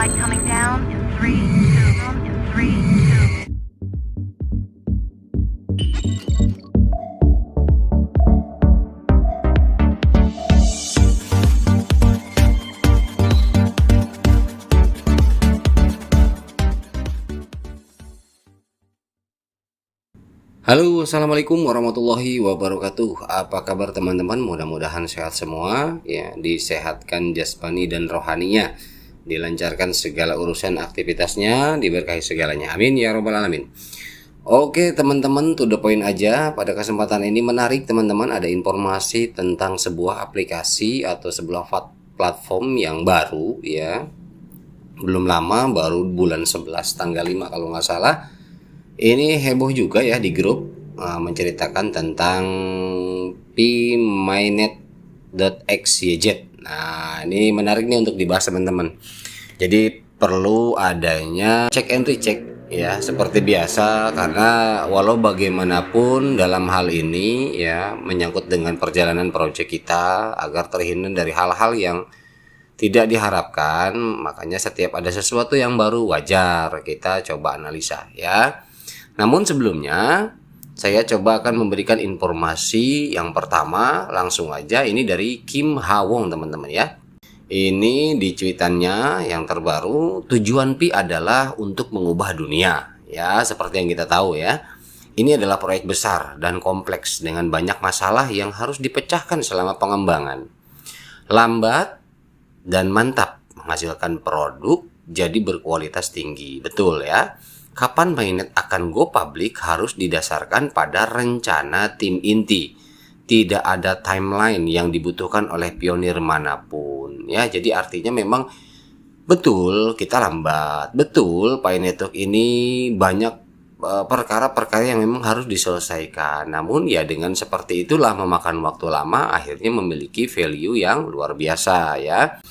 Flight coming down in 3, 2, in 3, 2. Halo, assalamualaikum warahmatullahi wabarakatuh. Apa kabar teman-teman? Mudah-mudahan sehat semua, ya, disehatkan jasmani dan rohaninya, dilancarkan segala urusan aktivitasnya, diberkahi segalanya. Amin ya robbal alamin. Oke teman-teman, to the point aja. Pada kesempatan ini menarik teman-teman, ada informasi tentang sebuah aplikasi atau sebuah platform yang baru, ya. Belum lama, baru bulan 11 tanggal 5 kalau nggak salah. Ini heboh juga ya di grup, menceritakan tentang pmainet.xyz. Nah, ini menarik nih untuk dibahas teman-teman. Jadi perlu adanya check and recheck ya, seperti biasa, karena walau bagaimanapun dalam hal ini ya menyangkut dengan perjalanan proyek kita agar terhindar dari hal-hal yang tidak diharapkan, makanya setiap ada sesuatu yang baru wajar kita coba analisa ya. Namun sebelumnya saya coba akan memberikan informasi yang pertama, langsung aja ini dari Kim Ha-won teman-teman ya. Ini di cuitannya yang terbaru, tujuan Pi adalah untuk mengubah dunia ya, seperti yang kita tahu ya. Ini adalah proyek besar dan kompleks dengan banyak masalah yang harus dipecahkan selama pengembangan. Lambat dan mantap menghasilkan produk jadi berkualitas tinggi. Betul ya. Kapan mainnet akan go public harus didasarkan pada rencana tim inti. Tidak ada timeline yang dibutuhkan oleh pionir manapun. Ya, jadi artinya memang betul kita lambat. Betul Pi Network ini banyak perkara-perkara yang memang harus diselesaikan. Namun ya dengan seperti itulah memakan waktu lama, akhirnya memiliki value yang luar biasa ya.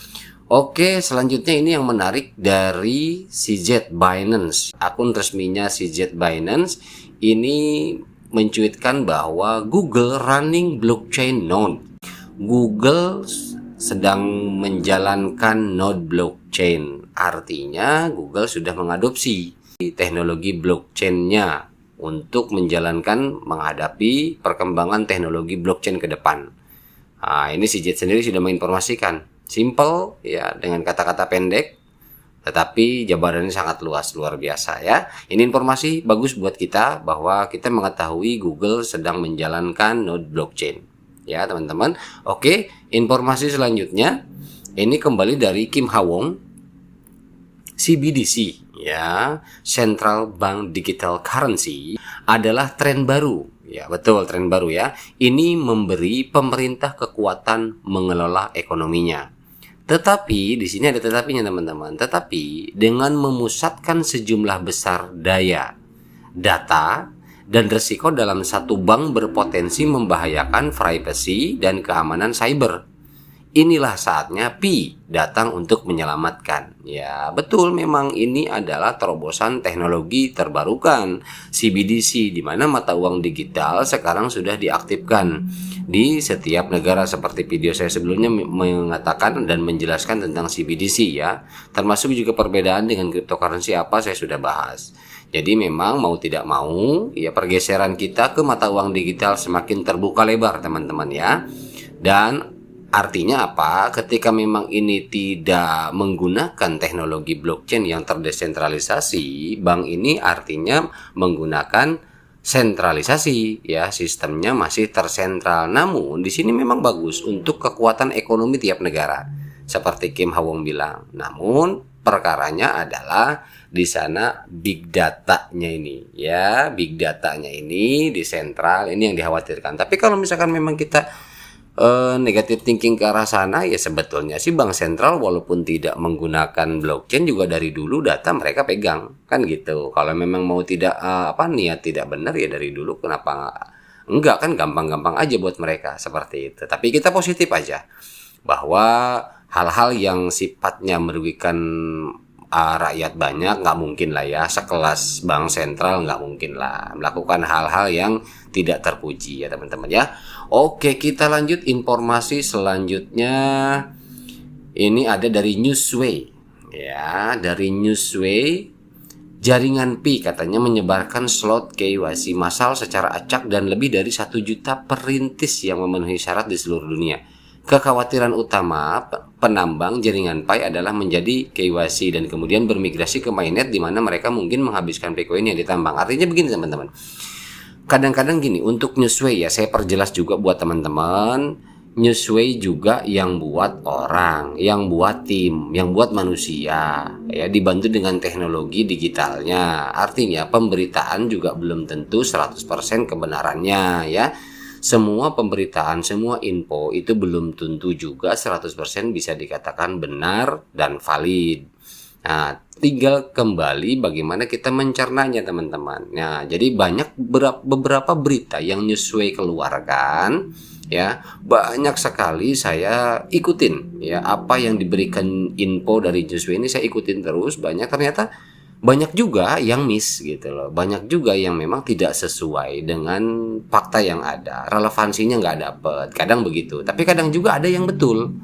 Oke, selanjutnya ini yang menarik dari CZ Binance. Akun resminya CZ Binance ini mencuitkan bahwa Google running blockchain node. Google sedang menjalankan node blockchain. Artinya Google sudah mengadopsi teknologi blockchain-nya untuk menghadapi perkembangan teknologi blockchain ke depan. Nah, ini CZ sendiri sudah menginformasikan. Simple ya, dengan kata-kata pendek, tetapi jabarannya sangat luas, luar biasa ya. Ini informasi bagus buat kita bahwa kita mengetahui Google sedang menjalankan node blockchain ya teman-teman. Oke, informasi selanjutnya ini kembali dari Kim Ha-won. CBDC ya, Central Bank Digital Currency adalah tren baru. Ya, betul, tren baru ya. Ini memberi pemerintah kekuatan mengelola ekonominya. Tetapi di sini ada tetapinya teman-teman. Tetapi dengan memusatkan sejumlah besar daya, data, dan risiko dalam satu bank berpotensi membahayakan privasi dan keamanan cyber. Inilah saatnya Pi datang untuk menyelamatkan. Ya, betul, memang ini adalah terobosan teknologi terbarukan CBDC, di mana mata uang digital sekarang sudah diaktifkan di setiap negara, seperti video saya sebelumnya mengatakan dan menjelaskan tentang CBDC ya. Termasuk juga perbedaan dengan cryptocurrency apa saya sudah bahas. Jadi memang mau tidak mau ya pergeseran kita ke mata uang digital semakin terbuka lebar teman-teman ya. Dan artinya apa? Ketika memang ini tidak menggunakan teknologi blockchain yang terdesentralisasi, bank ini artinya menggunakan sentralisasi ya, sistemnya masih tersentral. Namun di sini memang bagus untuk kekuatan ekonomi tiap negara, seperti Kim Ha-won bilang. Namun perkaranya adalah di sana big datanya ini ya, big datanya ini di sentral, ini yang dikhawatirkan. Tapi kalau misalkan memang kita negatif thinking ke arah sana, ya sebetulnya sih bank sentral walaupun tidak menggunakan blockchain juga dari dulu data mereka pegang kan gitu. Kalau memang mau tidak niat tidak benar ya dari dulu, kenapa enggak, kan gampang-gampang aja buat mereka seperti itu. Tapi kita positif aja bahwa hal-hal yang sifatnya merugikan rakyat banyak nggak mungkin lah ya, sekelas bank sentral nggak mungkin lah melakukan hal-hal yang tidak terpuji ya teman-teman ya. Oke, kita lanjut informasi selanjutnya. Ini ada dari Newsway ya dari Newsway. Jaringan Pi katanya menyebarkan slot KYC massal secara acak dan lebih dari 1 juta perintis yang memenuhi syarat di seluruh dunia. Kekhawatiran utama penambang jaringan Pi adalah menjadi KYC dan kemudian bermigrasi ke mainnet di mana mereka mungkin menghabiskan Bitcoin yang ditambang. Artinya begini teman-teman. Kadang-kadang gini, untuk Newsway ya saya perjelas juga buat teman-teman. Newsway juga yang buat orang, yang buat tim, yang buat manusia, ya dibantu dengan teknologi digitalnya. Artinya pemberitaan juga belum tentu 100% kebenarannya ya. Semua pemberitaan, semua info itu belum tentu juga 100% bisa dikatakan benar dan valid. Nah, tinggal kembali bagaimana kita mencernanya teman-teman. Nah, jadi banyak beberapa berita yang Newsway keluarkan ya, banyak sekali saya ikutin ya, apa yang diberikan info dari Newsway ini saya ikutin terus. Ternyata banyak juga yang miss gitu loh, banyak juga yang memang tidak sesuai dengan fakta yang ada, relevansinya nggak dapet, kadang begitu. Tapi kadang juga ada yang betul,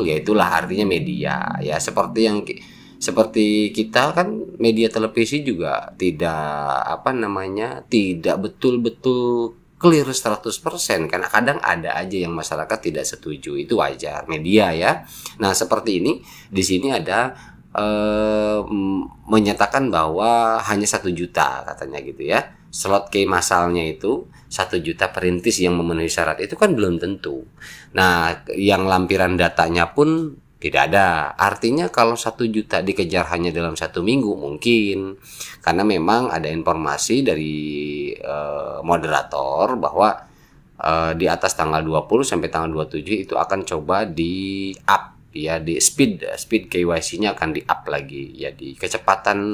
ya itulah artinya media ya, seperti kita kan media televisi juga tidak tidak betul-betul clear 100%, karena kadang ada aja yang masyarakat tidak setuju, itu wajar, media ya. Nah, seperti ini di sini ada menyatakan bahwa hanya 1 juta katanya gitu ya. Slot key masalnya itu 1 juta perintis yang memenuhi syarat, itu kan belum tentu. Nah, yang lampiran datanya pun tidak ada. Artinya kalau 1 juta dikejar hanya dalam 1 minggu mungkin, karena memang ada informasi dari moderator bahwa di atas tanggal 20 sampai tanggal 27 itu akan coba di up ya, di speed KYC-nya akan di up lagi ya, di kecepatan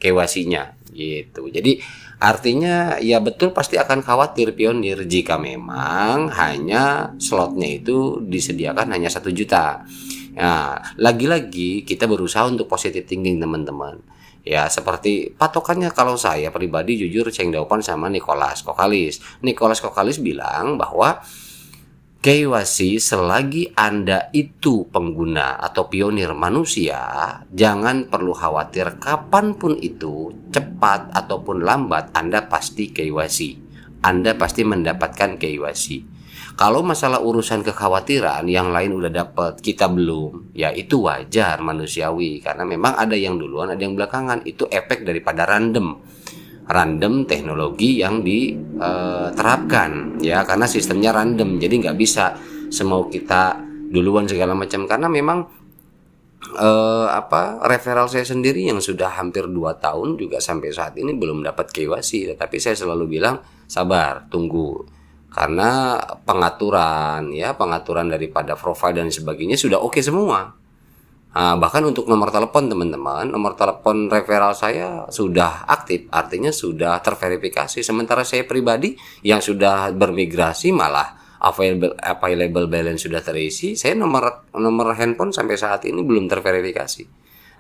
KYC-nya gitu. Jadi artinya ya betul pasti akan khawatir pionir jika memang hanya slotnya itu disediakan hanya 1 juta. Nah, lagi-lagi kita berusaha untuk positive thinking teman-teman. Ya, seperti patokannya kalau saya pribadi jujur Cheng Daopan sama Nicholas Kokalis. Nicholas Kokalis bilang bahwa KYC selagi Anda itu pengguna atau pionir manusia, jangan perlu khawatir kapanpun itu, cepat ataupun lambat, Anda pasti KYC. Anda pasti mendapatkan KYC. Kalau masalah urusan kekhawatiran, yang lain udah dapat, kita belum, ya itu wajar, manusiawi. Karena memang ada yang duluan, ada yang belakangan. Itu efek daripada random teknologi yang diterapkan ya, karena sistemnya random, jadi nggak bisa semau kita duluan segala macam. Karena memang referral saya sendiri yang sudah hampir 2 tahun juga sampai saat ini belum dapat KYC, tetapi saya selalu bilang sabar, tunggu, karena pengaturan daripada profile dan sebagainya sudah oke semua. Nah, bahkan untuk nomor telepon teman-teman, nomor telepon referral saya sudah aktif, artinya sudah terverifikasi. Sementara saya pribadi yang sudah bermigrasi malah available balance sudah terisi, saya nomor handphone sampai saat ini belum terverifikasi.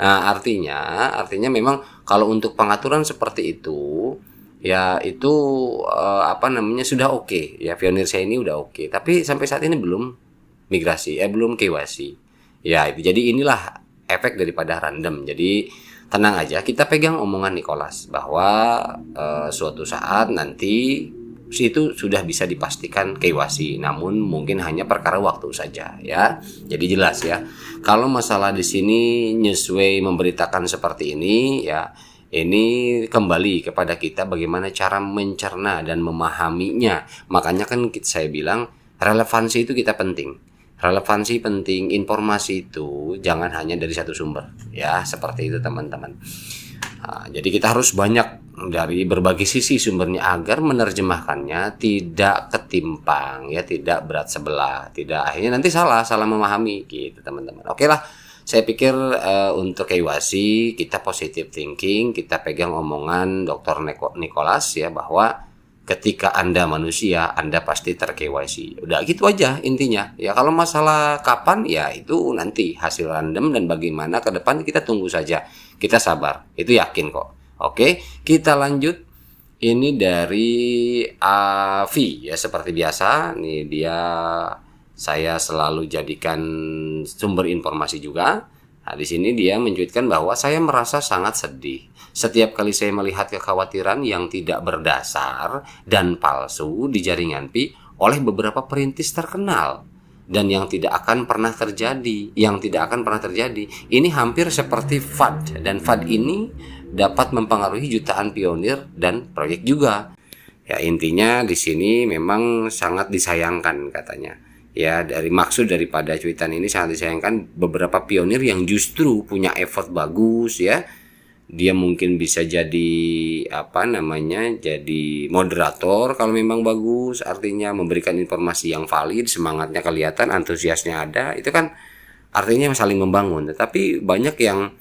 Nah, artinya memang kalau untuk pengaturan seperti itu ya itu sudah oke. Ya, pionir saya ini udah oke, tapi sampai saat ini belum migrasi, belum KYC. Ya, itu jadi inilah efek daripada random. Jadi tenang aja, kita pegang omongan Nicholas bahwa suatu saat nanti itu sudah bisa dipastikan KYC, namun mungkin hanya perkara waktu saja ya. Jadi jelas ya. Kalau masalah di sini Newsway memberitakan seperti ini ya, ini kembali kepada kita bagaimana cara mencerna dan memahaminya. Makanya kan saya bilang relevansi itu kita penting. Relevansi penting, informasi itu jangan hanya dari satu sumber ya, seperti itu teman-teman. Nah, jadi kita harus banyak dari berbagai sisi sumbernya agar menerjemahkannya tidak ketimpang ya, tidak berat sebelah, tidak akhirnya nanti salah memahami gitu teman-teman. Oke lah, saya pikir untuk KYC kita positive thinking, kita pegang omongan Dr. Nicholas ya, bahwa ketika Anda manusia, Anda pasti ter-KYC. Udah gitu aja intinya. Ya kalau masalah kapan ya itu nanti hasil random, dan bagaimana ke depan kita tunggu saja. Kita sabar. Itu yakin kok. Oke, kita lanjut. Ini dari Avi ya, seperti biasa. Nih dia saya selalu jadikan sumber informasi juga. Nah, di sini dia mencuitkan bahwa saya merasa sangat sedih setiap kali saya melihat kekhawatiran yang tidak berdasar dan palsu di jaringan Pi oleh beberapa perintis terkenal dan yang tidak akan pernah terjadi, Ini hampir seperti FUD, dan FUD ini dapat mempengaruhi jutaan pionir dan proyek juga. Ya, intinya di sini memang sangat disayangkan katanya. Ya, dari maksud daripada cuitan ini sangat disayangkan beberapa pionir yang justru punya effort bagus ya. Dia mungkin bisa jadi jadi moderator kalau memang bagus, artinya memberikan informasi yang valid, semangatnya kelihatan, antusiasnya ada, itu kan artinya saling membangun. Tetapi banyak yang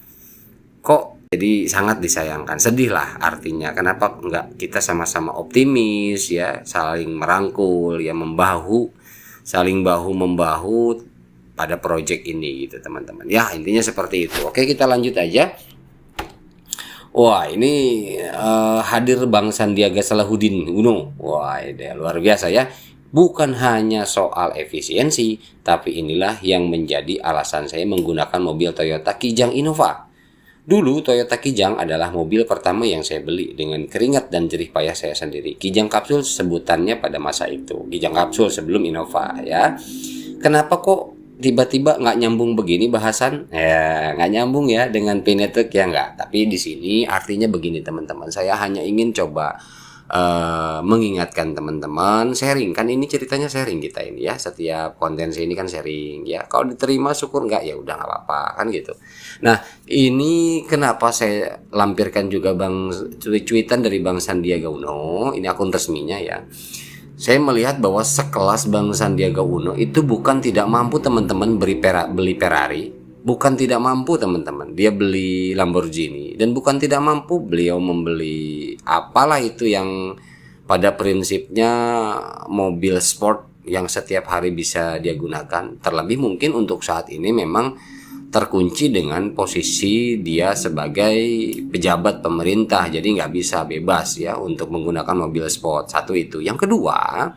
kok jadi sangat disayangkan, sedih lah artinya. Kenapa enggak kita sama-sama optimis ya, saling merangkul ya, saling bahu membahu pada proyek ini gitu teman-teman. Ya, intinya seperti itu. Oke, kita lanjut aja. Wah, ini hadir Bang Sandiaga Salahuddin Uno. Wah, ini luar biasa ya. Bukan hanya soal efisiensi, tapi inilah yang menjadi alasan saya menggunakan mobil Toyota Kijang Innova. Dulu Toyota Kijang adalah mobil pertama yang saya beli dengan keringat dan jerih payah saya sendiri. Kijang kapsul sebutannya pada masa itu. Kijang kapsul sebelum Innova ya. Kenapa kok tiba-tiba nggak nyambung begini bahasan? Ya, nggak nyambung ya dengan Pinetuk ya nggak. Tapi di sini artinya begini teman-teman. Saya hanya ingin coba mengingatkan teman-teman, sharing kan, ini ceritanya sharing kita ini ya, setiap konten saya ini kan sharing ya, kalau diterima syukur, nggak ya udah nggak apa-apa kan gitu. Nah, ini kenapa saya lampirkan juga cuitan dari Bang Sandiaga Uno, ini akun resminya ya. Saya melihat bahwa sekelas Bang Sandiaga Uno itu bukan tidak mampu teman-teman beli Ferrari, bukan tidak mampu teman-teman dia beli Lamborghini, dan bukan tidak mampu beliau membeli apalah itu yang pada prinsipnya mobil sport yang setiap hari bisa dia gunakan. Terlebih mungkin untuk saat ini memang terkunci dengan posisi dia sebagai pejabat pemerintah, jadi nggak bisa bebas ya untuk menggunakan mobil sport. Satu itu. Yang kedua,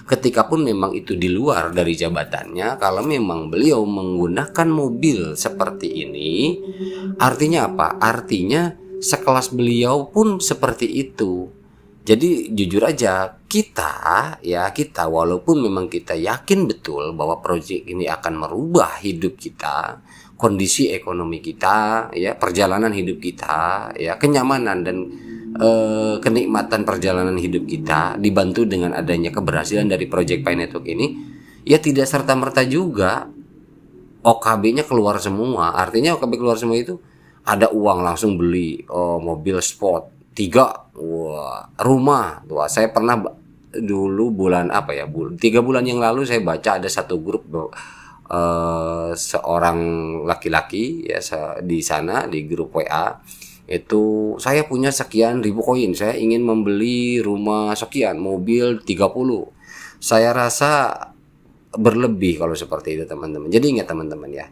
ketika pun memang itu di luar dari jabatannya, kalau memang beliau menggunakan mobil seperti ini, artinya apa? Artinya sekelas beliau pun seperti itu. Jadi jujur aja kita walaupun memang kita yakin betul bahwa proyek ini akan merubah hidup kita, kondisi ekonomi kita, ya, perjalanan hidup kita, ya, kenyamanan dan kenikmatan perjalanan hidup kita dibantu dengan adanya keberhasilan dari proyek Pi Network ini, ya tidak serta-merta juga OKB-nya keluar semua. Artinya OKB keluar semua itu ada uang langsung beli mobil sport 3, wah, rumah. Wah, saya pernah dulu bulan 3 bulan yang lalu saya baca ada satu grup seorang laki-laki ya di sana di grup WA itu, saya punya sekian ribu koin, saya ingin membeli rumah sekian, mobil 30. Saya rasa berlebih kalau seperti itu teman-teman. Jadi ingat teman-teman ya,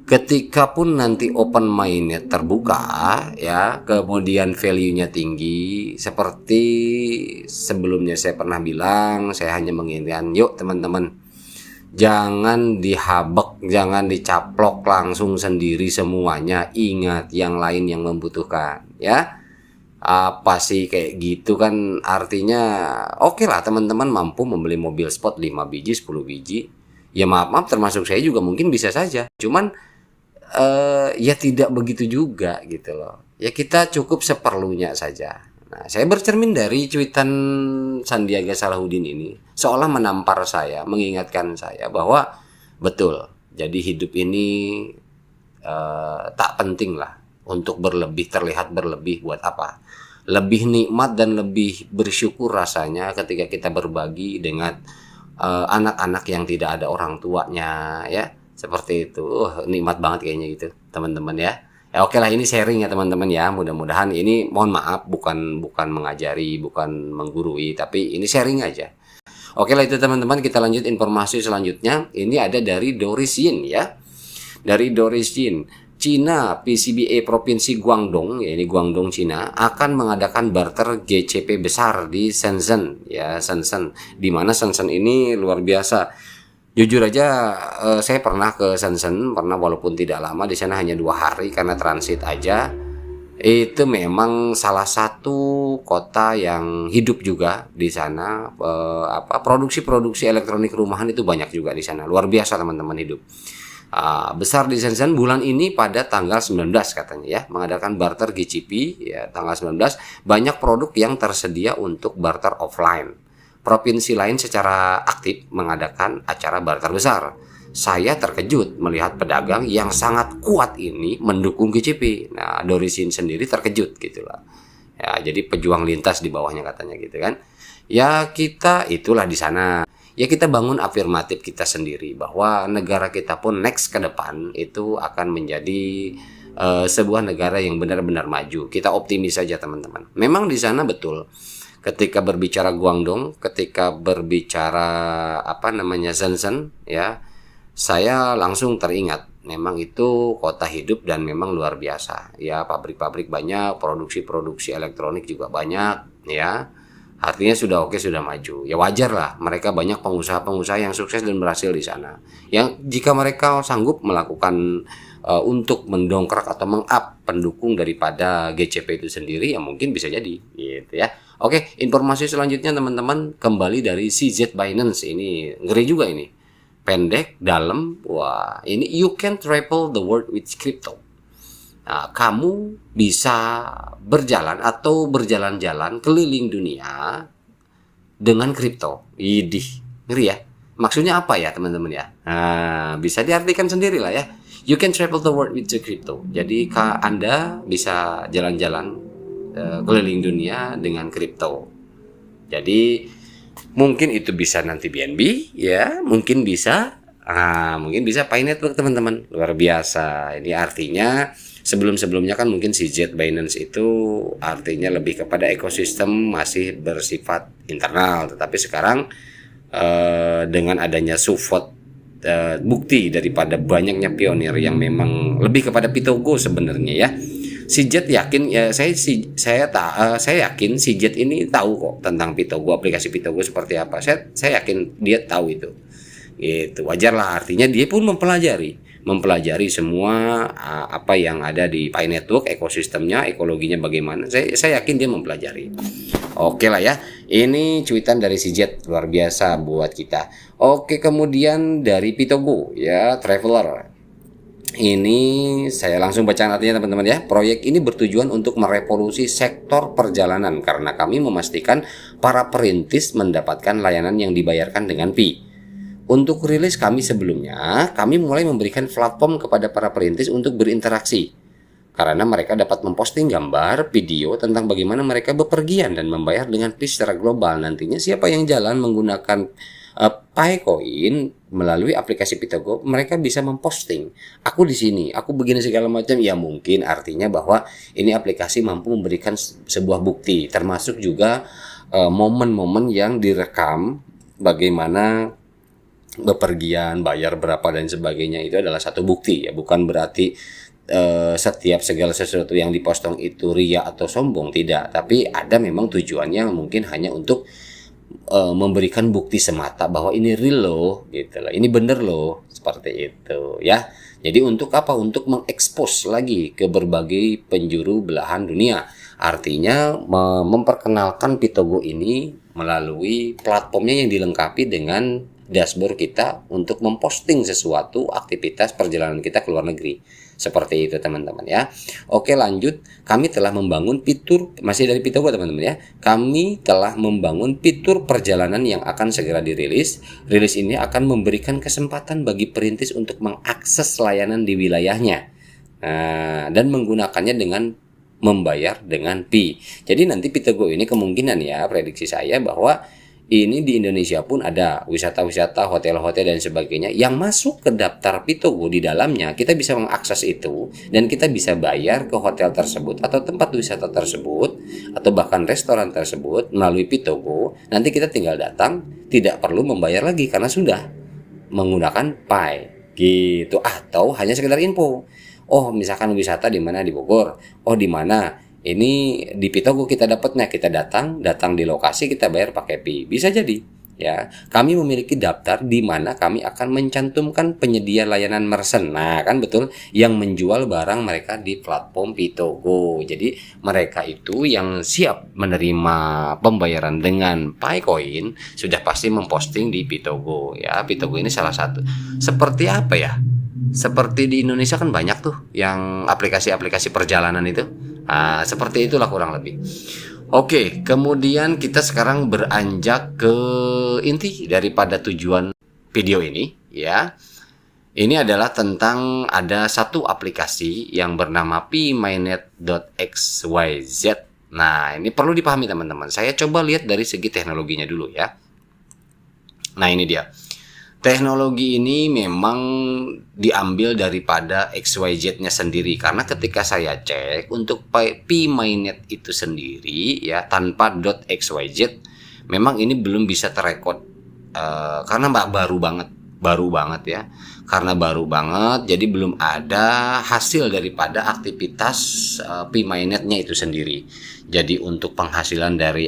ketika pun nanti open mindnya terbuka ya, kemudian value-nya tinggi, seperti sebelumnya saya pernah bilang, saya hanya mengingatkan, yuk teman-teman, jangan dihabek, jangan dicaplok langsung sendiri semuanya. Ingat yang lain yang membutuhkan ya. Apa sih kayak gitu kan, artinya oke lah teman-teman mampu membeli mobil sport 5 biji 10 biji. Ya maaf termasuk saya juga mungkin bisa saja. Cuman ya tidak begitu juga gitu loh. Ya kita cukup seperlunya saja. Nah, saya bercermin dari cuitan Sandiaga Salahuddin ini seolah menampar saya, mengingatkan saya bahwa betul, jadi hidup ini tak penting lah untuk berlebih, terlihat berlebih. Buat apa? Lebih nikmat dan lebih bersyukur rasanya ketika kita berbagi dengan anak-anak yang tidak ada orang tuanya ya. Seperti itu, nikmat banget kayaknya gitu teman-teman ya. Ya oke lah, ini sharing ya teman-teman ya. Mudah-mudahan ini, mohon maaf, bukan mengajari, bukan menggurui, tapi ini sharing aja. Oke lah itu teman-teman, kita lanjut informasi selanjutnya. Ini ada dari Doris Yin ya. Dari Doris Yin, Cina PCBA Provinsi Guangdong, ya ini Guangdong Cina, akan mengadakan barter GCP besar di Shenzhen ya, Shenzhen. Di mana Shenzhen ini luar biasa. Jujur aja saya pernah ke Shenzhen, pernah walaupun tidak lama, di sana hanya 2 hari karena transit aja. Itu memang salah satu kota yang hidup juga di sana. Produksi-produksi elektronik rumahan itu banyak juga di sana. Luar biasa teman-teman hidup. Besar di Shenzhen bulan ini pada tanggal 19 katanya ya, mengadakan barter GCP ya tanggal 19. Banyak produk yang tersedia untuk barter offline. Provinsi lain secara aktif mengadakan acara barter besar. Saya terkejut melihat pedagang yang sangat kuat ini mendukung GCP. Nah, Dorisin sendiri terkejut gitulah. Ya, jadi pejuang lintas di bawahnya katanya gitu kan. Ya, kita itulah di sana. Ya, kita bangun afirmatif kita sendiri bahwa negara kita pun next ke depan itu akan menjadi sebuah negara yang benar-benar maju. Kita optimis saja teman-teman. Memang di sana betul. Ketika berbicara Guangdong, ketika berbicara Shenzhen ya, saya langsung teringat memang itu kota hidup dan memang luar biasa ya, pabrik-pabrik banyak, produksi-produksi elektronik juga banyak ya. Artinya sudah oke, sudah maju. Ya wajar lah, mereka banyak pengusaha-pengusaha yang sukses dan berhasil di sana. Yang jika mereka sanggup melakukan untuk mendongkrak atau meng-up pendukung daripada GCP itu sendiri, ya mungkin bisa jadi gitu ya. Oke, informasi selanjutnya teman-teman kembali dari CZ Binance. Ini ngeri juga ini. Pendek, dalam. Wah, ini you can travel the world with crypto. Nah, kamu bisa berjalan atau berjalan-jalan keliling dunia dengan kripto. Idih, ngeri ya. Maksudnya apa ya teman-teman ya? Nah, bisa diartikan sendiri lah ya. You can travel the world with the crypto. Jadi Anda bisa jalan-jalan keliling dunia dengan kripto. Jadi mungkin itu bisa nanti BNB ya, mungkin bisa Pi Network teman-teman. Luar biasa. Ini artinya sebelum-sebelumnya kan mungkin CZ Binance itu artinya lebih kepada ekosistem masih bersifat internal, tetapi sekarang dengan adanya support bukti daripada banyaknya pionir yang memang lebih kepada Pitogo sebenarnya ya. CZ yakin ya, saya yakin CZ ini tahu kok tentang Pitogo, aplikasi Pitogo seperti apa. Saya yakin dia tahu itu. Gitu. Wajar lah, artinya dia pun mempelajari semua apa yang ada di Pi Network, ekosistemnya, ekologinya bagaimana. Saya yakin dia mempelajari. Oke lah ya. Ini cuitan dari CZ luar biasa buat kita. Oke, kemudian dari Pitogo ya, Traveler. Ini saya langsung bacaan artinya teman-teman ya. Proyek ini bertujuan untuk merevolusi sektor perjalanan karena kami memastikan para perintis mendapatkan layanan yang dibayarkan dengan Pi. Untuk rilis kami sebelumnya, kami mulai memberikan platform kepada para perintis untuk berinteraksi. Karena mereka dapat memposting gambar, video tentang bagaimana mereka bepergian dan membayar dengan Pi secara global. Nantinya siapa yang jalan menggunakan Picoin melalui aplikasi Pitogo, mereka bisa memposting, aku di sini, aku begini segala macam. Ya mungkin artinya bahwa ini aplikasi mampu memberikan sebuah bukti, termasuk juga momen-momen yang direkam bagaimana bepergian, bayar berapa dan sebagainya. Itu adalah satu bukti ya, bukan berarti setiap segala sesuatu yang dipostong itu ria atau sombong, tidak, tapi ada memang tujuannya mungkin hanya untuk memberikan bukti semata bahwa ini real loh gitu loh, ini bener loh, seperti itu ya. Jadi untuk apa? Untuk mengekspos lagi ke berbagai penjuru belahan dunia. Artinya memperkenalkan Pitogo ini melalui platformnya yang dilengkapi dengan dashboard kita untuk memposting sesuatu aktivitas perjalanan kita ke luar negeri. Seperti itu teman-teman ya. Oke, lanjut. Kami telah membangun fitur, masih dari Pitogo teman-teman ya. Kami telah membangun fitur perjalanan yang akan segera dirilis. Rilis ini akan memberikan kesempatan bagi perintis untuk mengakses layanan di wilayahnya. Dan menggunakannya dengan membayar dengan Pi. Jadi nanti Pitogo ini kemungkinan ya, prediksi saya bahwa ini di Indonesia pun ada wisata-wisata, hotel-hotel dan sebagainya yang masuk ke daftar Pitogo. Di dalamnya kita bisa mengakses itu dan kita bisa bayar ke hotel tersebut atau tempat wisata tersebut atau bahkan restoran tersebut melalui Pitogo. Nanti kita tinggal datang, tidak perlu membayar lagi karena sudah menggunakan Pi gitu. Atau hanya sekedar info. Oh, misalkan wisata di mana di Bogor. Oh, di mana? Ini di Pitogo kita dapatnya, kita datang di lokasi, kita bayar pakai Pi. Bisa jadi Ya, kami memiliki daftar di mana kami akan mencantumkan penyedia layanan merchant. Nah, kan betul, yang menjual barang mereka di platform Pitogo. Jadi mereka itu yang siap menerima pembayaran dengan Picoin sudah pasti memposting di Pitogo. Ya, Pitogo ini salah satu. Seperti apa ya? Seperti di Indonesia kan banyak tuh yang aplikasi-aplikasi perjalanan itu. Nah, seperti itulah kurang lebih. Oke, kemudian kita sekarang beranjak ke inti daripada tujuan video ini, ya. Ini adalah tentang ada satu aplikasi yang bernama pmynet.xyz. Nah, ini perlu dipahami teman-teman. Saya coba lihat dari segi teknologinya dulu ya. Nah, ini dia. Teknologi ini memang diambil daripada XYZ-nya sendiri, karena ketika saya cek untuk pmynet itu sendiri ya tanpa .xyz memang ini belum bisa terrekod karena baru banget ya, karena baru banget jadi belum ada hasil daripada aktivitas pmynetnya itu sendiri. Jadi untuk penghasilan dari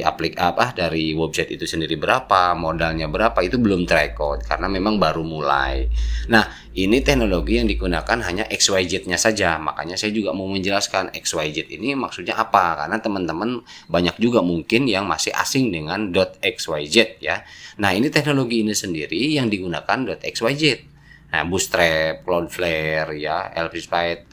dari website itu sendiri berapa, modalnya berapa, itu belum terekod karena memang baru mulai. Nah, ini teknologi yang digunakan hanya XYZ-nya saja. Makanya saya juga mau menjelaskan XYZ ini maksudnya apa, karena teman-teman banyak juga mungkin yang masih asing dengan .xyz ya. Nah, ini teknologi ini sendiri yang digunakan .xyz. Nah, Bootstrap, Cloudflare ya, Elpsite,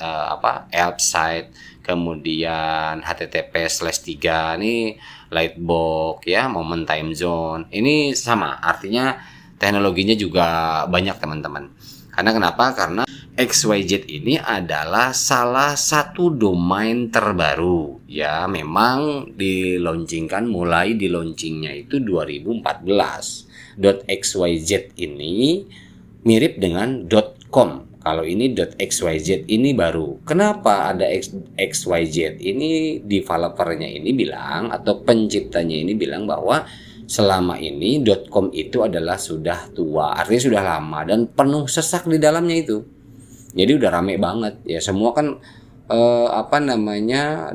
kemudian HTTP/3 ini Lightbox ya, Moment Time Zone. Ini sama, artinya teknologinya juga banyak teman-teman. Karena kenapa? Karena XYZ ini adalah salah satu domain terbaru ya, memang mulai di launchingnya itu 2014. .xyz ini mirip dengan .com. Kalau ini .xyz ini baru. Kenapa ada XYZ? Ini developernya ini bilang atau penciptanya ini bilang bahwa selama ini .com itu adalah sudah tua, artinya sudah lama dan penuh sesak di dalamnya itu. Jadi udah rame banget ya, semua kan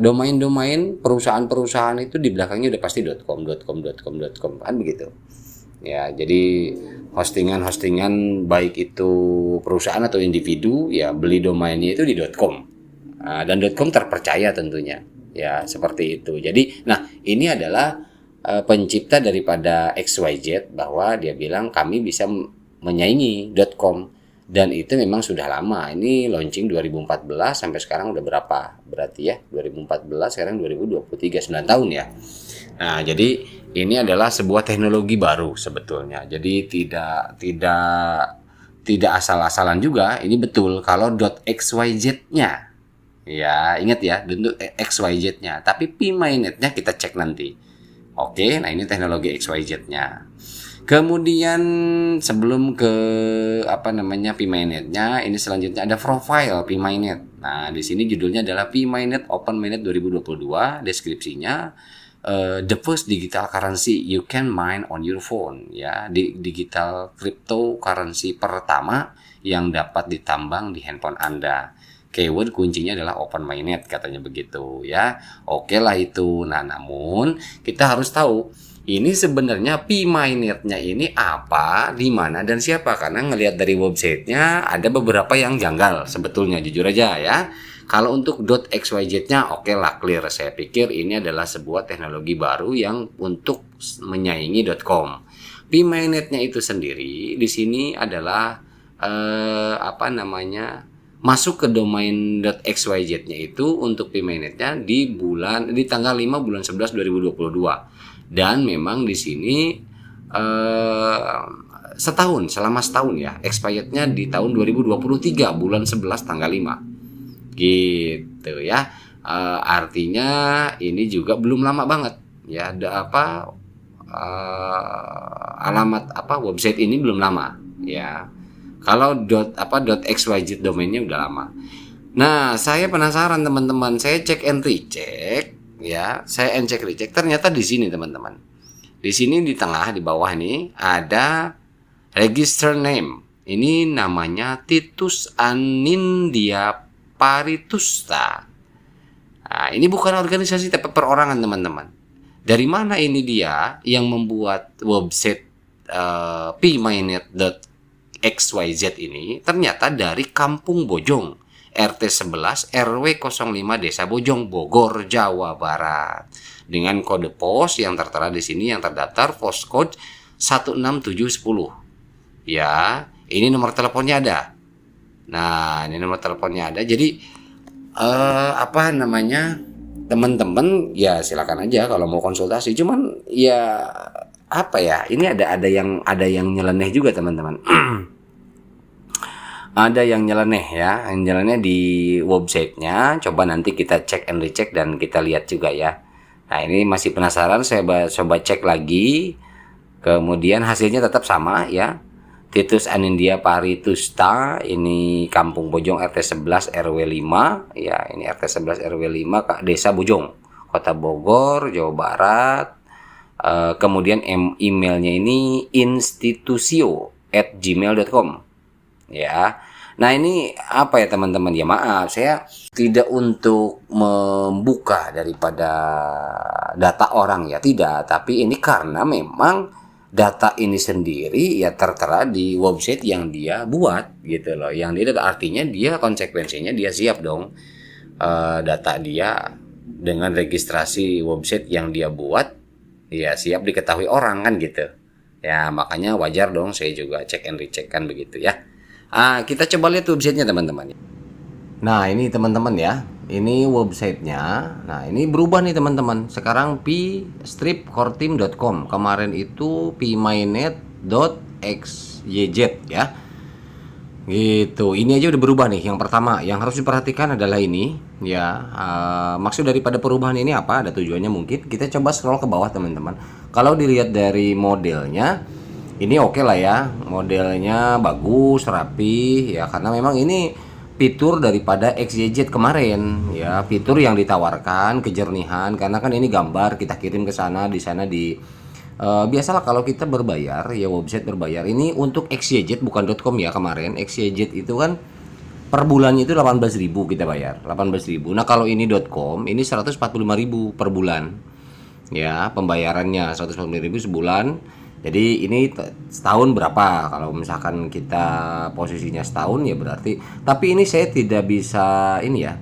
domain-domain perusahaan-perusahaan itu di belakangnya udah pasti .com kan begitu. Ya, jadi hostingan baik itu perusahaan atau individu ya beli domainnya itu di .com. Nah, dan .com terpercaya tentunya. Ya, seperti itu. Jadi, nah, ini adalah pencipta daripada XYZ bahwa dia bilang kami bisa menyaingi .com, dan itu memang sudah lama. Ini launching 2014 sampai sekarang udah berapa? Berarti ya 2014 sekarang 2023, 9 tahun ya. Nah, jadi ini adalah sebuah teknologi baru sebetulnya. Jadi tidak asal-asalan juga. Ini betul kalau .xyz-nya. Ya, ingat ya, bentuk XYZ-nya. Tapi pmynet-nya kita cek nanti. Oke, nah ini teknologi XYZ-nya. Kemudian sebelum ke pmynet-nya, ini selanjutnya ada profile pmynet. Nah, di sini judulnya adalah pmynet Open Mainnet 2022, deskripsinya the first digital currency you can mine on your phone ya, digital cryptocurrency pertama yang dapat ditambang di handphone Anda. Keyword kuncinya adalah open mainnet katanya begitu ya. Oke lah itu. Nah, namun kita harus tahu ini sebenarnya pmynet-nya ini apa, di mana dan siapa, karena ngelihat dari websitenya ada beberapa yang janggal sebetulnya, jujur aja ya. Kalau untuk .xyz-nya oke lah, clear. Saya pikir ini adalah sebuah teknologi baru yang untuk menyaingi .com. Pmynet-nya itu sendiri di sini adalah masuk ke domain .xyz-nya itu untuk pmynet-nya di tanggal 5 bulan 11 2022. Dan memang di sini selama setahun ya, expirednya di tahun 2023 bulan 11 tanggal 5. Gitu ya. Artinya ini juga belum lama banget ya, alamat website ini belum lama ya. Kalau .xyz domainnya udah lama. Nah, saya penasaran teman-teman, saya cek and recheck ya, ternyata di sini teman-teman. Di sini di tengah di bawah ini ada register name. Ini namanya Titus Anindya Paritusta. Nah, ini bukan organisasi tapi perorangan teman-teman. Dari mana ini dia yang membuat website pmynet.xyz ini ternyata dari Kampung Bojong, RT 11 RW 05 Desa Bojong, Bogor, Jawa Barat. Dengan kode pos yang tertera di sini yang terdaftar postcode 16710. Ya, ini nomor teleponnya ada. Nah, ini nomor teleponnya ada. Jadi apa namanya? Teman-teman ya silakan aja kalau mau konsultasi. Cuman ya apa ya? Ini ada yang nyeleneh juga, teman-teman. Ada yang nyeleneh ya, yang nyeleneh di websitenya. Coba nanti kita cek and recheck dan kita lihat juga ya. Nah, ini masih penasaran, saya coba cek lagi. Kemudian hasilnya tetap sama ya. Titus Anindya Paritusta, ini Kampung Bojong RT 11 RW 5 ya, ini RT 11 RW 5 Desa Bojong, Kota Bogor, Jawa Barat. Kemudian emailnya ini institusio@gmail.com ya. Nah, ini apa ya teman-teman, ya maaf saya tidak untuk membuka daripada data orang ya, tidak, tapi ini karena memang data ini sendiri ya tertera di website yang dia buat gitu loh. Yang dia artinya dia konsekuensinya dia siap dong, data dia dengan registrasi website yang dia buat ya siap diketahui orang kan gitu. Ya makanya wajar dong saya juga cek and recheck kan begitu ya. Kita coba lihat websitenya teman-teman. Nah, ini teman-teman ya. Ini websitenya. Nah, ini berubah nih teman-teman. Sekarang p-stripkortim.com. Kemarin itu pmynet.xyz ya. Gitu. Ini aja udah berubah nih. Yang pertama, yang harus diperhatikan adalah ini ya. Maksud daripada perubahan ini apa? Ada tujuannya mungkin. Kita coba scroll ke bawah teman-teman. Kalau dilihat dari modelnya, ini oke lah ya. Modelnya bagus, rapi ya, karena memang ini fitur daripada XYZ kemarin ya, fitur yang ditawarkan kejernihan, karena kan ini gambar kita kirim ke sana, di sana di biasalah kalau kita berbayar ya, website berbayar. Ini untuk XYZ bukan .com ya, kemarin XYZ itu kan per bulannya itu 18.000 kita bayar, 18.000. Nah, kalau ini .com ini 145.000 per bulan. Ya, pembayarannya 145.000 sebulan. Jadi ini setahun berapa? Kalau misalkan kita posisinya setahun ya berarti. Tapi ini saya tidak bisa ini ya,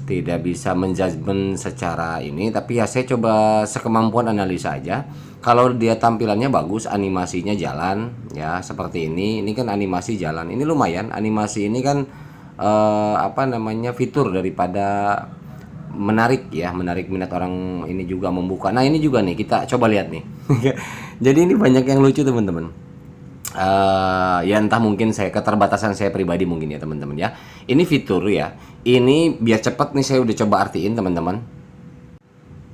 tidak bisa menjudgment secara ini. Tapi ya saya coba sekemampuan analisa aja. Kalau dia tampilannya bagus, animasinya jalan ya seperti ini. Ini kan animasi jalan. Ini lumayan. Animasi ini kan apa namanya, fitur daripada menarik ya, menarik minat orang ini juga membuka. Nah, ini juga nih kita coba lihat nih. Jadi ini banyak yang lucu teman-teman. Ya entah mungkin saya keterbatasan saya pribadi mungkin ya teman-teman ya. Ini fitur ya. Ini biar cepat nih saya udah coba artiin teman-teman.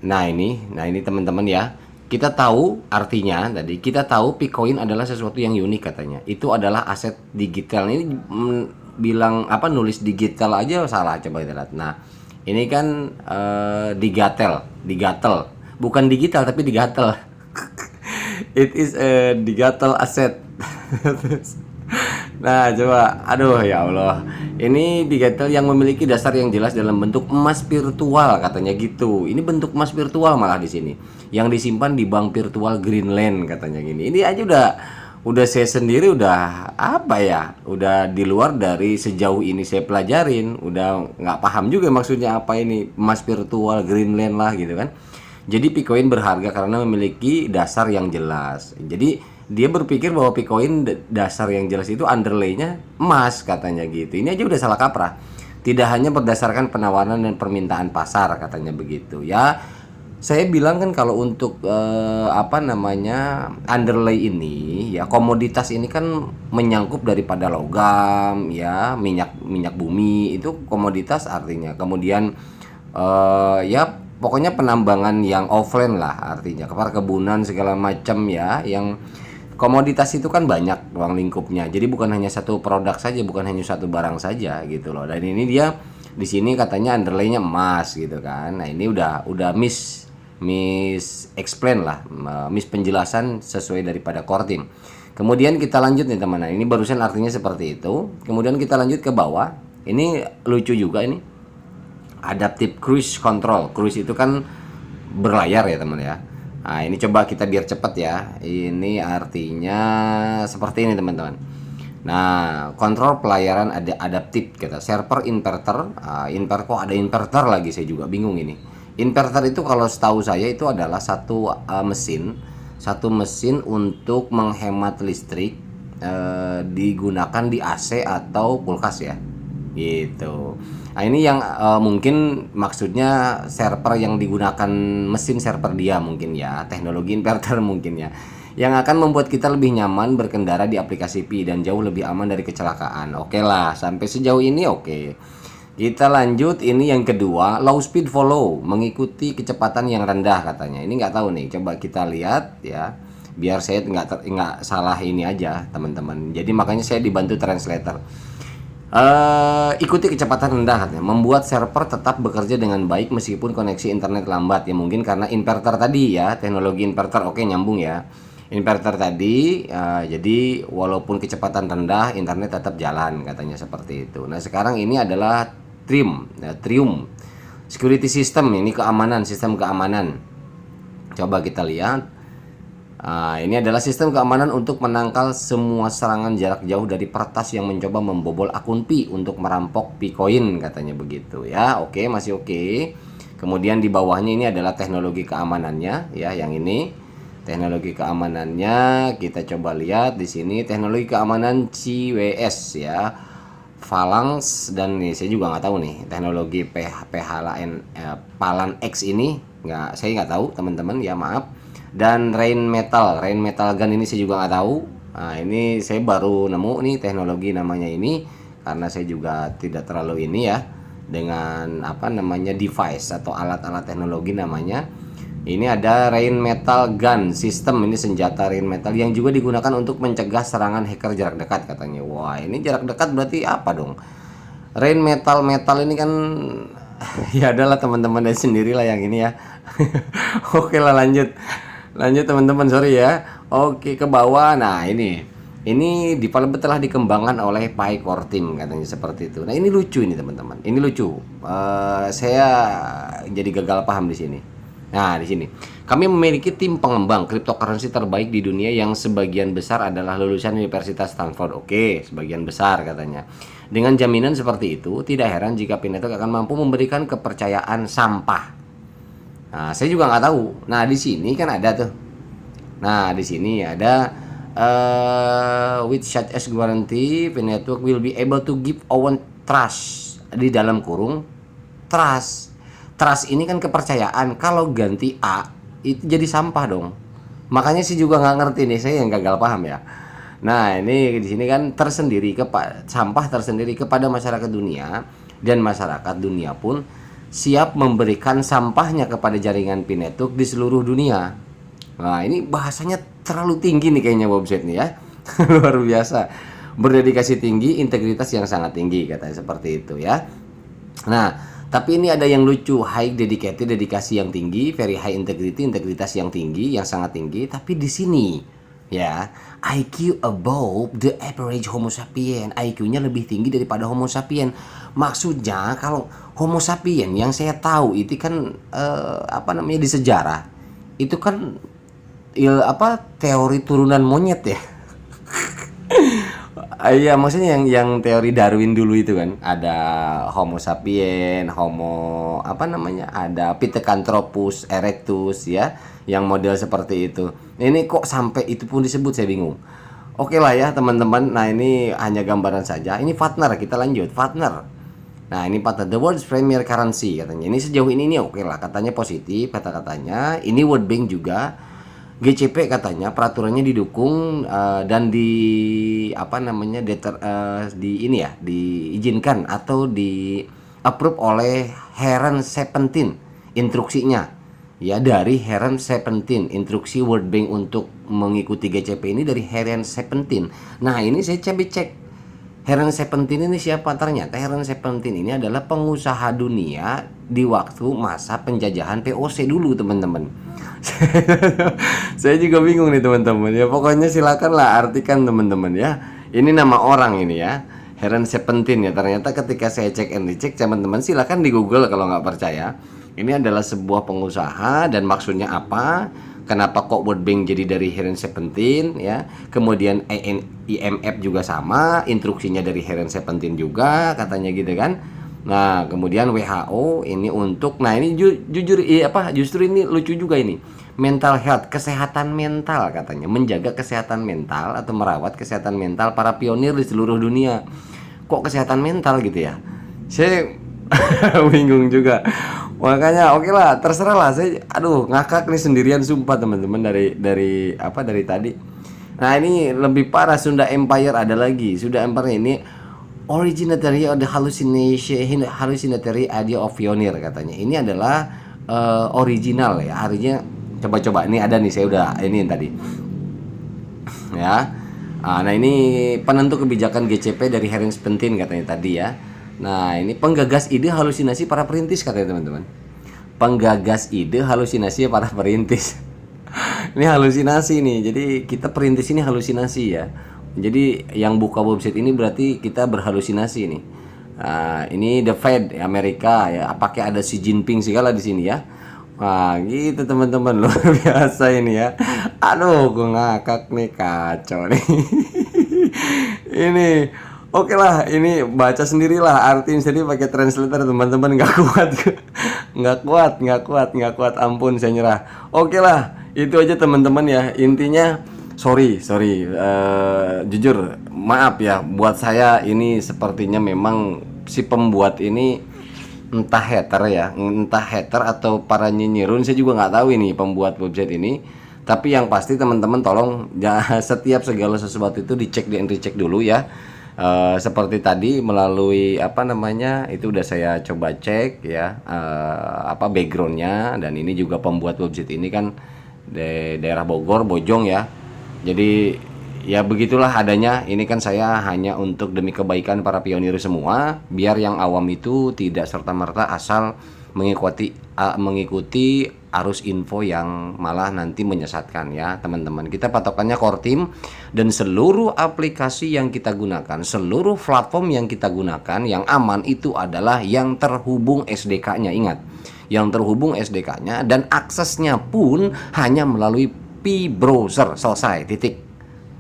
Nah ini teman-teman ya. Kita tahu artinya tadi. Kita tahu Picoin adalah sesuatu yang unik katanya. Itu adalah aset digital. Ini bilang apa, nulis digital aja salah, coba kita lihat. Nah, ini kan digatel, bukan digital tapi digatel. It is a digital asset. Nah, coba, aduh ya Allah, ini digital yang memiliki dasar yang jelas dalam bentuk emas virtual katanya gitu. Ini bentuk emas virtual malah di sini, yang disimpan di bank virtual Greenland katanya gini. Ini aja udah saya sendiri udah apa ya, udah di luar dari sejauh ini saya pelajarin, udah nggak paham juga maksudnya apa ini emas virtual Greenland lah gitu kan. Jadi Picoin berharga karena memiliki dasar yang jelas. Jadi dia berpikir bahwa Picoin dasar yang jelas itu underlay-nya emas katanya gitu. Ini aja udah salah kaprah. Tidak hanya berdasarkan penawaran dan permintaan pasar katanya begitu ya. Saya bilang kan kalau untuk apa namanya, underlay ini ya, komoditas ini kan menyangkut daripada logam ya, minyak bumi itu komoditas artinya. Kemudian ya pokoknya penambangan yang offline lah artinya, perkebunan segala macam ya, yang komoditas itu kan banyak ruang lingkupnya. Jadi bukan hanya satu produk saja, bukan hanya satu barang saja gitu loh. Dan ini dia di sini katanya underlay-nya emas gitu kan. Nah, ini udah miss explain lah, miss penjelasan sesuai daripada Kortim. Kemudian kita lanjut nih teman-teman. Ini barusan artinya seperti itu. Kemudian kita lanjut ke bawah. Ini lucu juga ini. Adaptive Cruise Control. Cruise itu kan berlayar ya teman ya. Nah, ini coba kita biar cepet ya. Ini artinya seperti ini teman-teman. Nah, kontrol pelayaran ada adaptif kata server inverter. Kok ada inverter lagi, saya juga bingung ini. Inverter itu kalau setahu saya itu adalah satu mesin untuk menghemat listrik, digunakan di AC atau kulkas ya. Gitu. Nah, ini yang mungkin maksudnya server yang digunakan, mesin server dia mungkin ya, teknologi inverter mungkin ya, yang akan membuat kita lebih nyaman berkendara di aplikasi Pi dan jauh lebih aman dari kecelakaan. Oke lah, sampai sejauh ini oke. Kita lanjut, ini yang kedua, low speed follow, mengikuti kecepatan yang rendah katanya. Ini nggak tahu nih, coba kita lihat ya, biar saya nggak salah ini aja teman-teman. Jadi makanya saya dibantu translator. Ikuti kecepatan rendah katanya, membuat server tetap bekerja dengan baik meskipun koneksi internet lambat ya, mungkin karena inverter tadi ya, teknologi inverter. Oke, nyambung ya, inverter tadi, jadi walaupun kecepatan rendah internet tetap jalan katanya seperti itu. Nah, sekarang ini adalah Triumph security system, ini keamanan, sistem keamanan. Coba kita lihat. Ini adalah sistem keamanan untuk menangkal semua serangan jarak jauh dari peretas yang mencoba membobol akun Pi untuk merampok Picoin katanya begitu ya. Oke, masih oke. Kemudian di bawahnya ini adalah teknologi keamanannya ya, yang ini teknologi keamanannya kita coba lihat di sini, teknologi keamanan CWS ya, Phalanx, dan nih saya juga nggak tahu nih teknologi Palan X ini, saya nggak tahu teman-teman ya, maaf. Dan rain metal gun ini saya juga nggak tahu. Nah, ini saya baru nemu nih teknologi namanya ini, karena saya juga tidak terlalu ini ya dengan apa namanya device atau alat-alat teknologi namanya. Ini ada rain metal gun system, ini senjata rain metal yang juga digunakan untuk mencegah serangan hacker jarak dekat katanya. Wah, ini jarak dekat berarti apa dong? Rain metal ini kan ya adalah teman-teman dari sendirilah yang ini ya. Oke lah, lanjut teman-teman, sorry ya. Oke, ke bawah. Nah, ini development telah dikembangkan oleh Pi Core Team katanya seperti itu. Nah, ini lucu ini teman-teman, ini lucu. Saya jadi gagal paham di sini. Nah, di sini kami memiliki tim pengembang cryptocurrency terbaik di dunia yang sebagian besar adalah lulusan Universitas Stanford. Oke, sebagian besar katanya. Dengan jaminan seperti itu, tidak heran jika Pi Network akan mampu memberikan kepercayaan sampah. Nah, saya juga nggak tahu. Nah, di sini kan ada tuh. Nah, di sini ada with such as guarantee, Pi Network will be able to give own trust, di dalam kurung trust. Trust ini kan kepercayaan. Kalau ganti A itu jadi sampah dong. Makanya sih juga nggak ngerti nih, saya yang gagal paham ya. Nah, ini di sini kan sampah tersendiri kepada masyarakat dunia, dan masyarakat dunia pun siap memberikan sampahnya kepada jaringan Pi Network di seluruh dunia. Nah, ini bahasanya terlalu tinggi nih kayaknya website nih ya. Luar biasa. Berdedikasi tinggi, integritas yang sangat tinggi katanya seperti itu ya. Nah, tapi ini ada yang lucu, high dedicated, dedikasi yang tinggi, very high integrity, integritas yang tinggi, yang sangat tinggi. Tapi di sini ya, IQ above the average Homo sapien, IQ-nya lebih tinggi daripada Homo sapien. Maksudnya kalau Homo sapien yang saya tahu itu kan di sejarah itu kan teori turunan monyet ya. Iya, maksudnya yang teori Darwin dulu itu kan ada Homo sapien, ada Pithecanthropus erectus ya, yang model seperti itu. Ini kok sampai itu pun disebut, saya bingung. Oke lah ya teman-teman. Nah, ini hanya gambaran saja. Ini partner, kita lanjut partner. Nah, ini partner the world's premier currency katanya. Ini sejauh ini oke lah, katanya positif kata-katanya. Ini World Bank juga. GCP katanya peraturannya didukung dan diizinkan atau di approve oleh Heron 17 instruksinya ya, dari Heron 17 instruksi World Bank untuk mengikuti GCP ini dari Heron 17. Nah, ini saya cek Heron 17 ini siapa? Ternyata Heron 17 ini adalah pengusaha dunia di waktu masa penjajahan VOC dulu teman-teman. Saya juga bingung nih teman-teman ya. Pokoknya silakanlah artikan teman-teman ya. Ini nama orang ini ya, Heron 17 ya. Ternyata ketika saya cek and recheck teman-teman, silakan di Google kalau nggak percaya. Ini adalah sebuah pengusaha dan maksudnya apa? kenapa kok World Bank jadi dari Heren 17 ya. Kemudian IMF juga sama, instruksinya dari Heren 17 juga katanya gitu kan. Nah, kemudian WHO ini untuk, nah ini jujur justru ini lucu juga ini. Mental health, kesehatan mental katanya, menjaga kesehatan mental atau merawat kesehatan mental para pionir di seluruh dunia. Kok kesehatan mental gitu ya? Saya bingung juga. Makanya oke lah, terserah lah. Saya ngakak nih sendirian sumpah teman-teman dari tadi. Nah, ini lebih parah, Sunda Empire ada lagi. Sunda Empire ini originatory of the hallucinatory idea of pioneer katanya. Ini adalah original ya. Artinya coba ini ada nih, saya udah ini tadi. Ya. Nah, ini penentu kebijakan GCP dari Heren 17 katanya tadi ya. Nah, ini penggagas ide halusinasi para perintis katanya teman-teman. Penggagas ide halusinasi para perintis. Ini halusinasi nih. Jadi kita perintis ini halusinasi ya. Jadi yang buka website ini berarti kita berhalusinasi nih. Nah, ini The Fed Amerika ya. Apakah ada Xi Jinping segala di sini ya? Wah, gitu teman-teman, luar biasa ini ya. Gue ngakak nih, kacau nih. Ini oke lah, ini baca sendirilah, artiin sendiri pakai translator teman-teman. Nggak kuat, ampun, saya nyerah. Oke lah, itu aja teman-teman ya. Intinya sorry, jujur maaf ya, buat saya ini sepertinya memang si pembuat ini entah hater atau para nyinyirun, saya juga nggak tahu ini pembuat website ini. Tapi yang pasti teman-teman tolong setiap segala sesuatu itu dicek dan recheck dulu ya. Seperti tadi melalui itu udah saya coba cek ya, backgroundnya, dan ini juga pembuat website ini kan daerah Bogor, Bojong ya. Jadi ya begitulah adanya. Ini kan saya hanya untuk demi kebaikan para pionir semua, biar yang awam itu tidak serta-merta asal mengikuti arus info yang malah nanti menyesatkan ya teman-teman. Kita patokannya core team, dan seluruh aplikasi yang kita gunakan, seluruh platform yang kita gunakan yang aman itu adalah yang terhubung SDK-nya. Ingat, yang terhubung SDK-nya, dan aksesnya pun hanya melalui P-browser. Selesai, titik.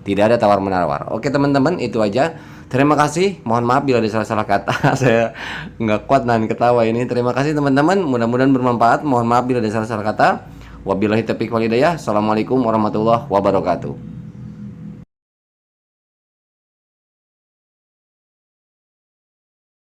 Tidak ada tawar-menawar. Oke teman-teman, itu aja. Terima kasih. Mohon maaf bila ada salah-salah kata. Saya nggak kuat nahan ketawa ini. Terima kasih teman-teman. Mudah-mudahan bermanfaat. Mohon maaf bila ada salah-salah kata. Wabillahi taufiq wal hidayah. Assalamualaikum warahmatullahi wabarakatuh.